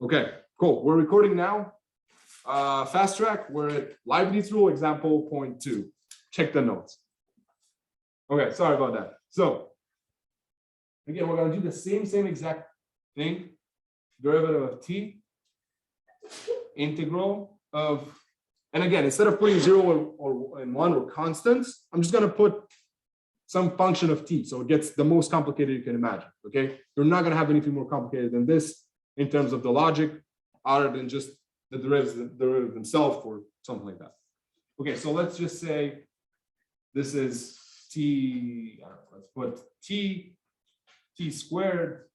Okay, cool. We're recording now. Fast track, we're at Leibniz Rule, example 0.2. Check the notes. Okay, sorry about that. So, again, we're going to do the same exact thing. Derivative of t, integral of, and again, instead of putting 0 or 1 or constants, I'm just going to put some function of t. So it gets the most complicated you can imagine. Okay, you're not going to have anything more complicated than this in terms of the logic, other than just the derivative themselves or something like that. Okay, so let's just say this is t, let's put t squared,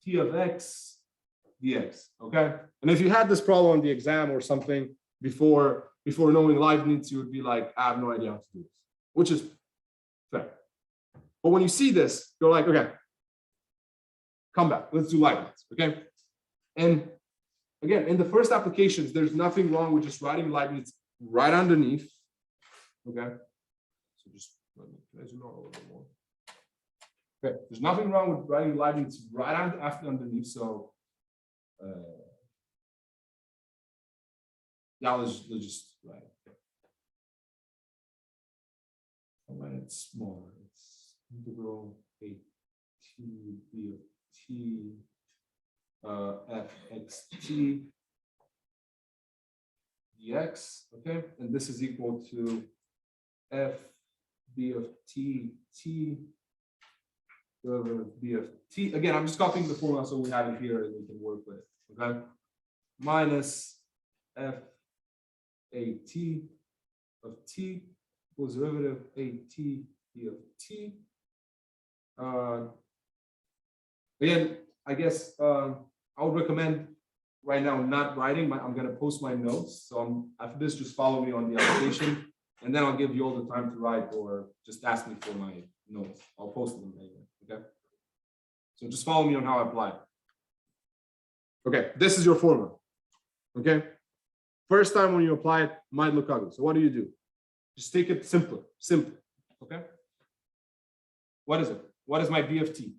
t of x dx, okay? And if you had this problem on the exam or something before knowing Leibniz, you would be like, I have no idea how to do this, which is fair. But when you see this, you're like, okay, come back, let's do Leibniz, okay? And again, in the first applications, there's nothing wrong with just writing Leibniz right underneath, okay? So just let me zoom out a little bit more. Okay, there's nothing wrong with writing Leibniz right after underneath, so yeah, let's just write it. I'll write it smaller. It's integral a t b of t f x t dx, okay, and this is equal to f b of t derivative of b of t. Again, I'm just copying the formula so we have it here and we can work with it, okay, minus f a t of t equals derivative a t b of t. Again, I guess I would recommend right now not writing. I'm going to post my notes. So after this, just follow me on the application, and then I'll give you all the time to write or just ask me for my notes. I'll post them later. Okay. So just follow me on how I apply. Okay, this is your formula. Okay. First time when you apply it, might look ugly. So what do? Just take it simpler. Okay. What is it? What is my b of t?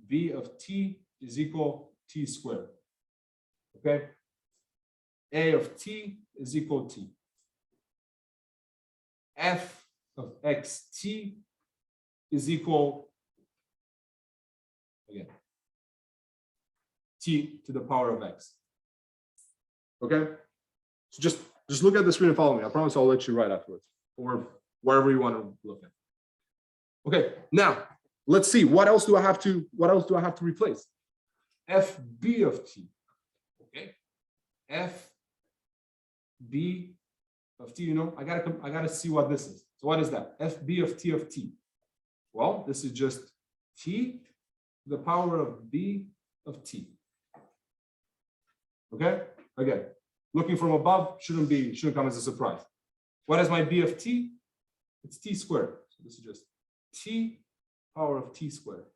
B of t is equal t squared. Okay. A of t is equal to f of xt is equal, again, t to the power of x. Okay. So just look at the screen and follow me. I promise I'll let you write afterwards or wherever you want to look at. Okay. Now let's see, what else do I have to replace? FB of t. Okay. FB of t, you know, I gotta see what this is. So what is that? FB of t. Well, this is just t to the power of b of t. Okay. Again, looking from above shouldn't come as a surprise. What is my b of t? It's t squared. So this is just t power of t squared.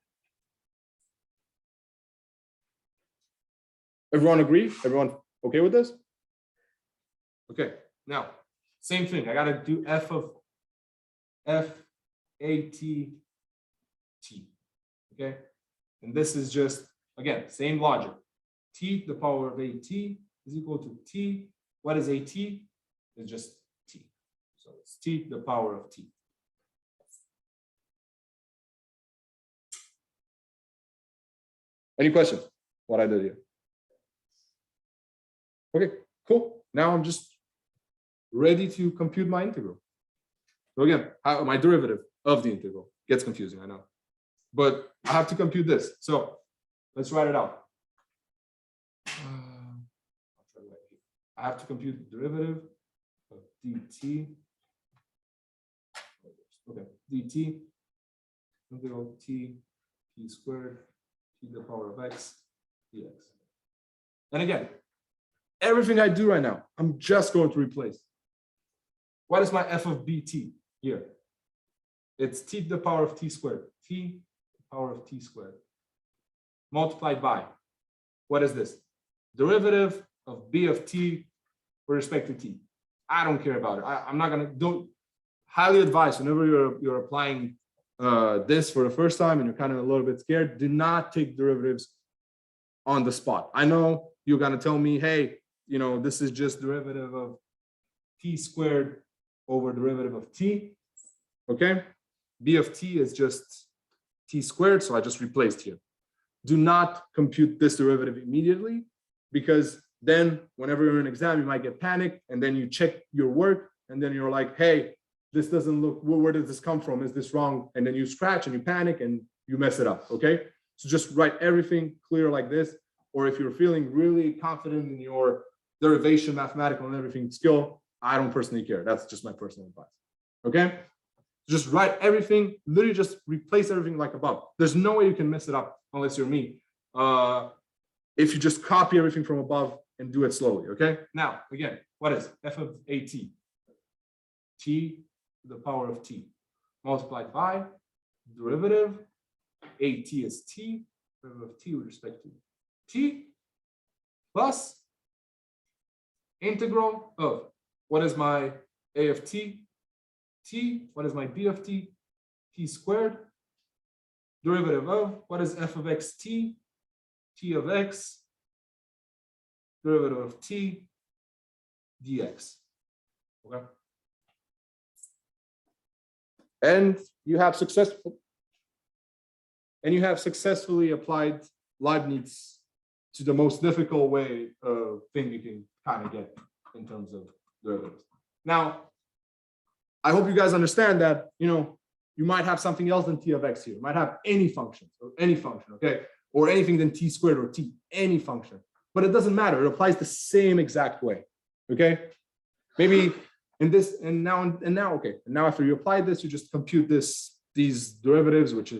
Everyone agree? Everyone okay with this? Okay, now, same thing. I got to do f of f a t t. Okay, and this is just, again, same logic. T to the power of a t is equal to t. What is a t? It's just t. So it's t to the power of t. Any questions? What I did here? Okay, cool. Now I'm just ready to compute my integral. So again, my derivative of the integral gets confusing, I know. But I have to compute this. So let's write it out. I have to compute the derivative of dt. Okay, dt integral t squared to the power of x dx. And again, everything I do right now, I'm just going to replace. What is my f of bt here? It's t to the power of t squared. T to the power of t squared multiplied by, what is this? Derivative of b of t with respect to t. I don't care about it. I'm not don't highly advise whenever you're applying this for the first time and you're kind of a little bit scared, do not take derivatives on the spot. I know you're gonna tell me, hey, you know, this is just derivative of t squared over derivative of t. Okay, b of t is just t squared, so I just replaced here. Do not compute this derivative immediately, because then whenever you're in an exam, you might get panicked, and then you check your work, and then you're like, hey, this doesn't look, where does this come from? Is this wrong? And then you scratch and you panic and you mess it up, okay? So just write everything clear like this, or if you're feeling really confident in your derivation, mathematical and everything skill, I don't personally care. That's just my personal advice, okay? Just write everything, literally just replace everything like above. There's no way you can mess it up unless you're me. If you just copy everything from above and do it slowly, okay? Now, again, what is f of at? T to the power of t multiplied by derivative. At is t, derivative of t with respect to t, plus integral of what is my a of t, t, what is my b of t, t squared, derivative of what is f of x t, t of x, derivative of t, dx. Okay. And you have successfully applied Leibniz to the most difficult way thing you can kind of get in terms of derivatives. Now, I hope you guys understand that, you know, you might have something else than t of x here. You might have any function, okay? Or anything than t squared or t, any function. But it doesn't matter. It applies the same exact way, okay? Maybe in this, and now after you apply this, you just compute these derivatives, which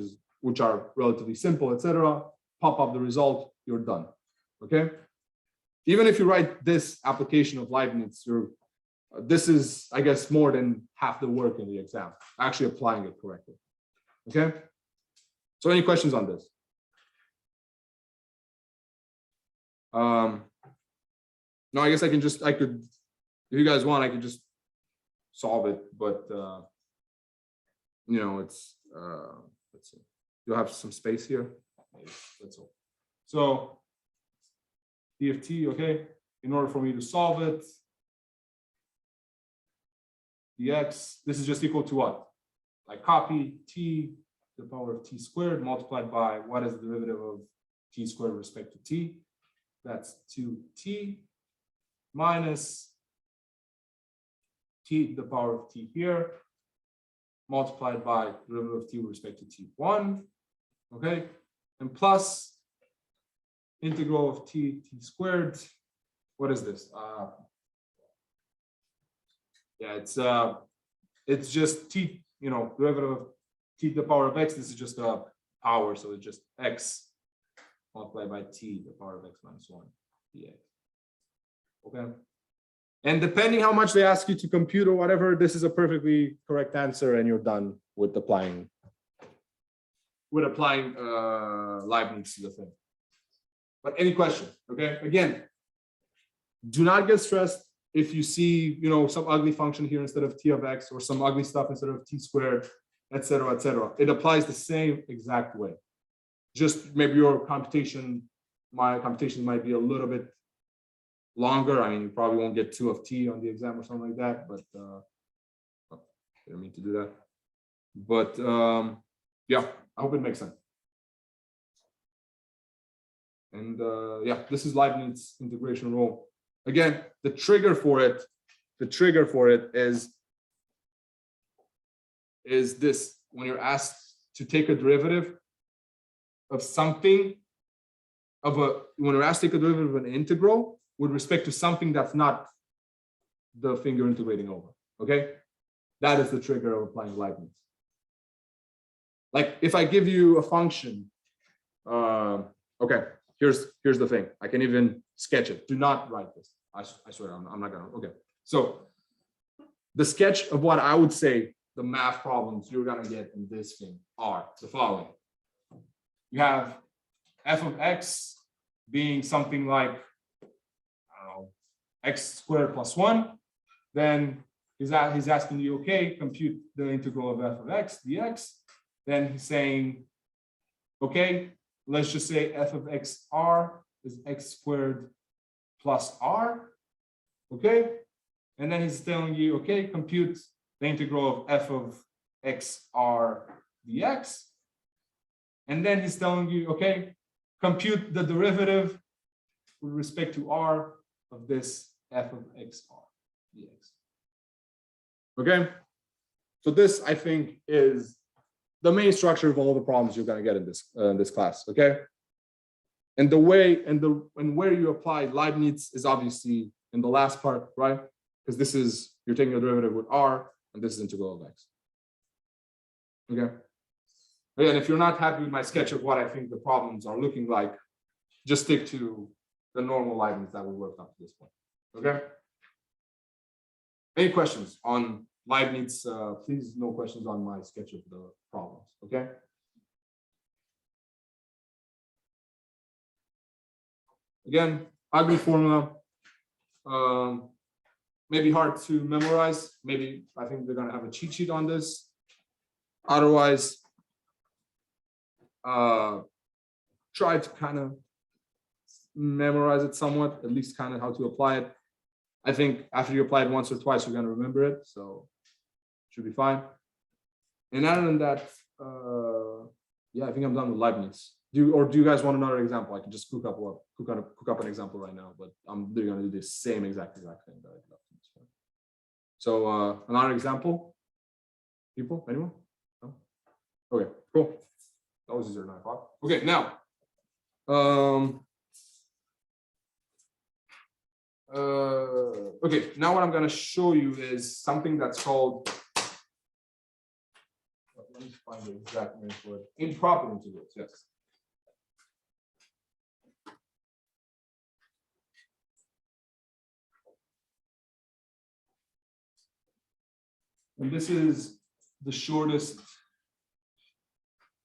are relatively simple, etc. Pop up the result, you're done, okay? Even if you write this application of Leibniz, this is, I guess, more than half the work in the exam, actually applying it correctly, okay? So any questions on this? No, I guess I could, if you guys want, I could just solve it, but you know, it's let's see, you'll have some space here. That's all. So d of t, okay, in order for me to solve it, dx, this is just equal to what? I copy t to the power of t squared multiplied by what is the derivative of t squared with respect to t? That's 2t minus t to the power of t here, multiplied by derivative of t with respect to t1, okay? And plus integral of t squared. What is this? Yeah, it's just t, you know, derivative of t to the power of x. This is just a power, so it's just x multiplied by t to the power of x minus 1 dx. Okay. And depending how much they ask you to compute or whatever, this is a perfectly correct answer, and you're done with applying Leibniz to the thing. But any question? Okay. Again, do not get stressed if you see, you know, some ugly function here instead of t of x, or some ugly stuff instead of t squared, etc., etc. It applies the same exact way. Just maybe your computation, my computation might be a little bit longer. I mean, you probably won't get 2 of t on the exam or something like that, but I didn't mean to do that. But yeah, I hope it makes sense. And yeah, this is Leibniz integration rule. Again, the trigger for it is this: when you're asked to take a derivative of something, when you're asked to take a derivative of an integral with respect to something that's not the thing you're integrating over, okay? That is the trigger of applying Leibniz. Like if I give you a function, okay, here's the thing. I can even sketch it. Do not write this. I swear I'm not gonna, okay. So the sketch of what I would say the math problems you're gonna get in this thing are the following. You have f of x being something like, I don't know, x squared plus 1. Then he's asking you, okay, compute the integral of f of x dx. Then he's saying, okay, let's just say f of x r is x squared plus r, okay? And then he's telling you, okay, compute the integral of f of xr dx. And then he's telling you, okay, compute the derivative with respect to r of this f of xr dx. Okay, so this I think is the main structure of all the problems you're going to get in this class. Okay, and the way and where you apply Leibniz is obviously in the last part, right? Because this is you're taking a derivative with r, and this is integral of x. Okay. Again, if you're not happy with my sketch of what I think the problems are looking like, just stick to the normal Leibniz that we worked up to this point. Okay. Any questions on Leibniz? Please, no questions on my sketch of the problems. Okay. Again, ugly formula. Maybe hard to memorize. Maybe I think they're going to have a cheat sheet on this. Otherwise, try to kind of memorize it somewhat, at least kind of how to apply it. I think after you apply it once or twice, you're going to remember it, so should be fine. And other than that, yeah, I think I'm done with Leibniz. Do you guys want another example? I can just cook up an example right now, but they're going to do the same exact thing that I left in this one. So another example, people, anyone? No? Okay, cool. That was easier than I thought. Okay, now, okay, now what I'm going to show you is something that's called, let me find the exact name for it, improper integrals, yes. And this is the shortest,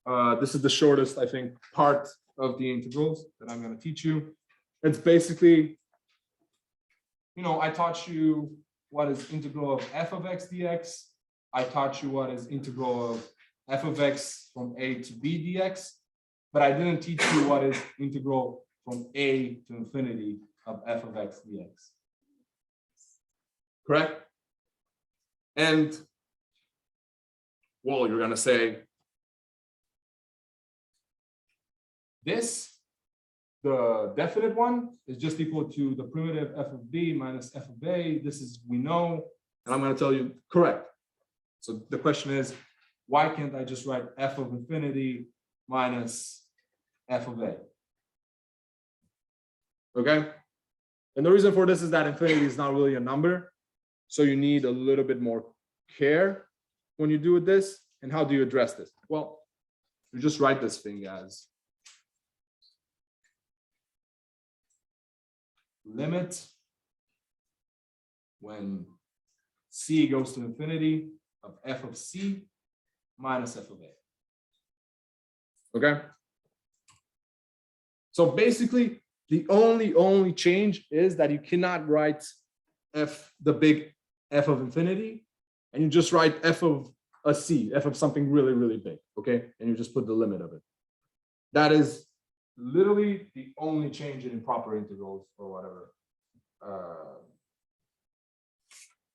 I think, part of the integrals that I'm going to teach you. It's basically, you know, I taught you what is integral of f of x dx. I taught you what is integral of f of x from a to b dx, but I didn't teach you what is integral from a to infinity of f of x dx. Correct? And, well, you're going to say, this, the definite one, is just equal to the primitive f of b minus f of a. This is, we know, and I'm going to tell you correct. So the question is, why can't I just write f of infinity minus f of a? Okay? And the reason for this is that infinity is not really a number. So you need a little bit more care when you do this. And how do you address this? Well, you just write this thing as limit when c goes to infinity of f of c minus f of a. Okay? So basically, the only change is that you cannot write the big f of infinity, and you just write f of a c, f of something really, really big, okay? And you just put the limit of it. That is literally the only change in improper integrals or whatever.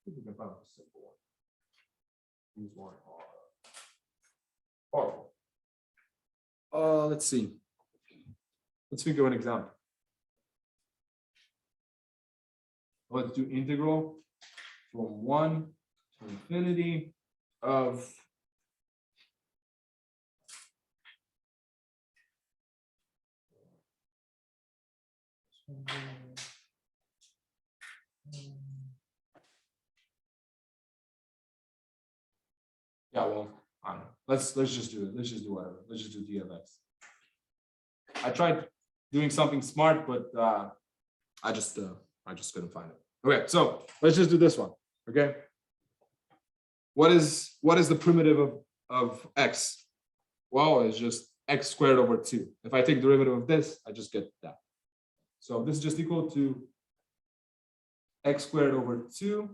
We can find a simple one. Use one horrible. Let's see. Let's think of an example. Let's do integral from 1 to infinity of yeah, well, I don't know. Let's just do it. Let's just do whatever. Let's just do d of x. I tried doing something smart, but I just couldn't find it. Okay, so let's just do this one. Okay. What is the primitive of x? Well, it's just x squared over 2. If I take derivative of this, I just get that. So this is just equal to x squared over 2.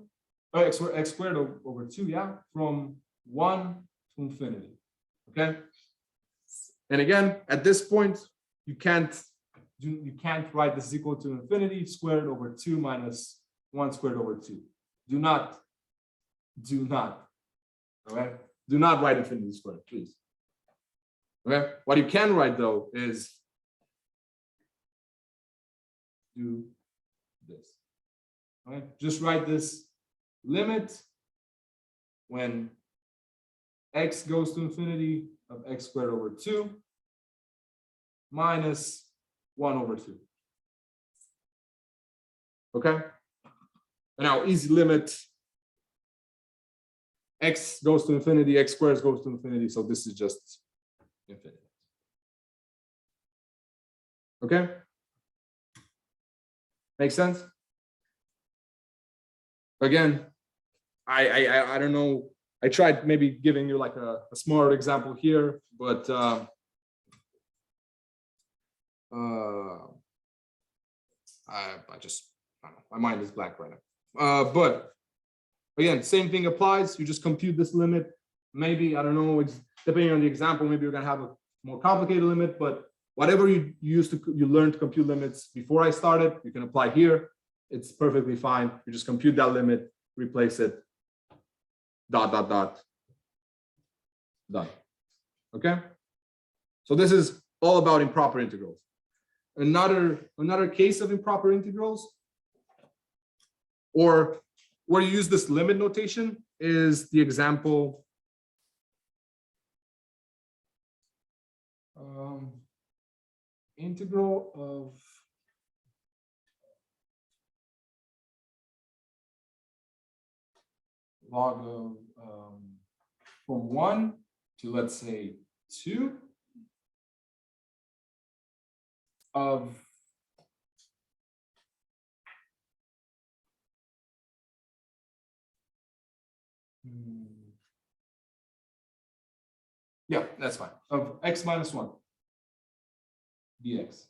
Oh, x squared over 2, yeah, from 1 to infinity. Okay. And again, at this point, you can't you can't write this is equal to infinity squared over 2 minus 1 squared over 2. Do not, all right? Do not write infinity squared, please. Okay, what you can write though is do this. All right, just write this limit when x goes to infinity of x squared over 2 minus 1 over 2. Okay, and now easy limit x goes to infinity, x squared goes to infinity, so this is just infinity. Okay, makes sense? Again, I don't know. I tried maybe giving you like a smaller example here, but I just, I don't know, my mind is blank right now. But again, same thing applies. You just compute this limit. Maybe, I don't know, it's depending on the example, maybe you're gonna have a more complicated limit, but whatever you learned to compute limits before I started, you can apply here. It's perfectly fine. You just compute that limit, replace it, ... Done. Okay. So this is all about improper integrals. Another case of improper integrals, or where you use this limit notation, is the example integral of log of from 1 to, let's say, 2 of yeah, that's fine, of x minus 1 dx.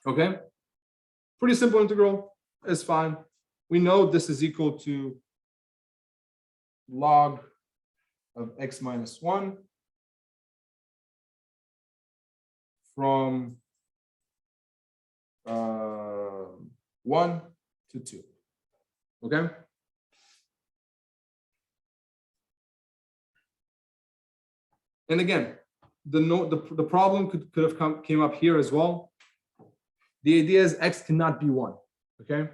Okay, pretty simple integral. It's fine. We know this is equal to log of x minus 1 from 1 to 2. Okay. And again, the problem could have came up here as well. The idea is x cannot be 1. Okay,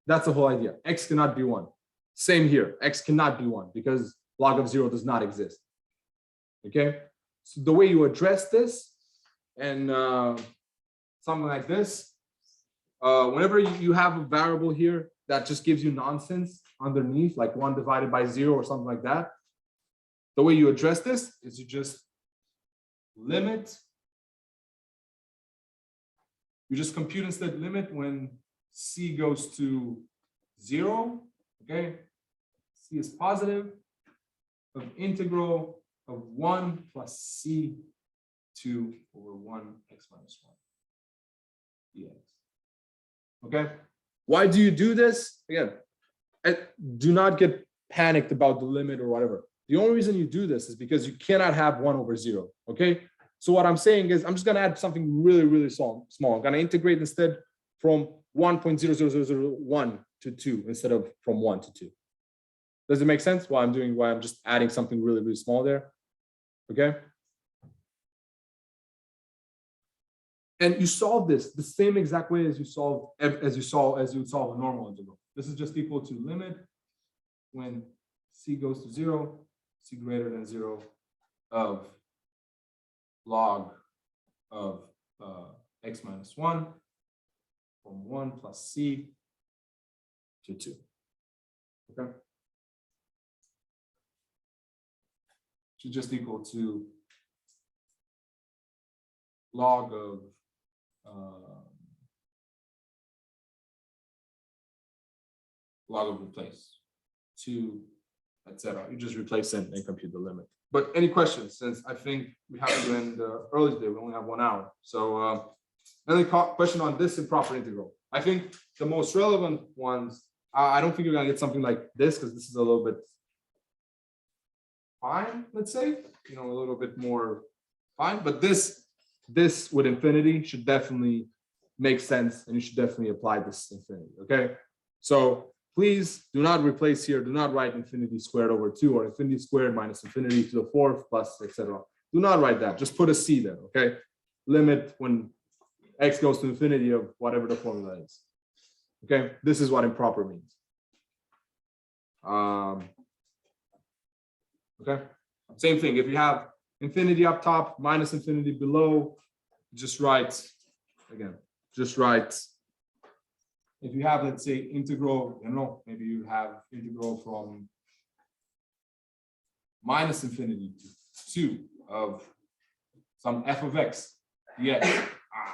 that's the whole idea. X cannot be 1. Same here. X cannot be 1 because log of 0 does not exist. Okay, so the way you address this and something like this, whenever you have a variable here that just gives you nonsense underneath, like 1 divided by 0 or something like that, the way you address this is you just limit. You just compute instead limit when c goes to 0. Okay, c is positive, of integral of 1 plus c 2 over 1 x minus 1 dx. Okay, why do you do this? Again, do not get panicked about the limit or whatever. The only reason you do this is because you cannot have 1 over 0. Okay, so what I'm saying is I'm just going to add something really, really small. I'm going to integrate instead from 1.00001 to 2 instead of from 1 to 2. Does it make sense? Why I'm just adding something really, really small there. Okay. And you solve this the same exact way as you would solve a normal integral. This is just equal to limit when c goes to 0, c greater than 0 of log of x minus 1 from 1 plus c to 2. Okay. Which is just equal to log of replace 2, etc. You just replace it and compute the limit. But any questions? Since I think we have to end early today, we only have 1 hour. So any question on this improper integral? I think the most relevant ones, I don't think you're gonna get something like this because this is a little bit fine, let's say, a little bit more fine. But this with infinity should definitely make sense, and you should definitely apply this infinity. Okay, so please do not replace here. Do not write infinity squared over 2 or infinity squared minus infinity to the 4th plus etc. Do not write that. Just put a c there. Okay, limit when x goes to infinity of whatever the formula is. Okay, this is what improper means. Okay, same thing. If you have infinity up top minus infinity below, just write again. Just write. If you have, let's say, integral, maybe you have integral from minus infinity to 2 of some f of x dx.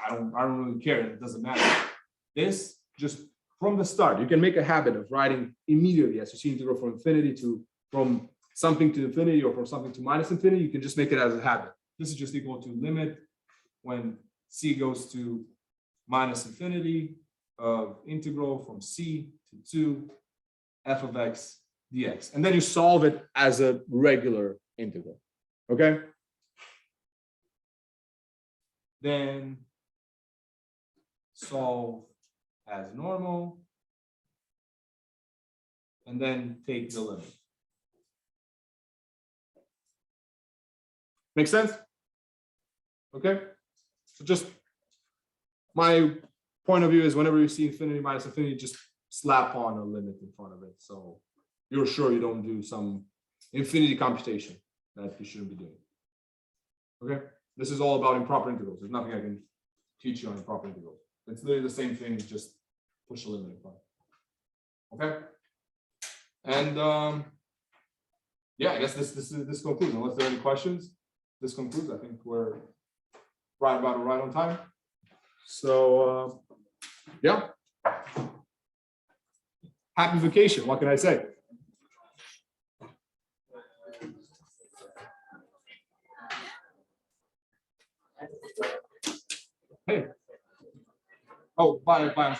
I don't really care. It doesn't matter. This just from the start, you can make a habit of writing immediately as you see integral from infinity to from something to infinity or from something to minus infinity. You can just make it as a habit. This is just equal to limit when c goes to minus infinity of integral from c to 2 f of x dx. And then you solve it as a regular integral. Okay? Then solve as normal. And then take the limit. Make sense? Okay? So just my point of view is whenever you see infinity minus infinity, just slap on a limit in front of it. So you're sure you don't do some infinity computation that you shouldn't be doing. Okay? This is all about improper integrals. There's nothing I can teach you on improper integrals. It's literally the same thing, just push a limit in front. Okay? And yeah, I guess this concludes. Unless there are any questions, this concludes. I think we're right on time. So yeah, happy vacation. What can I say? Hey. Oh, bye.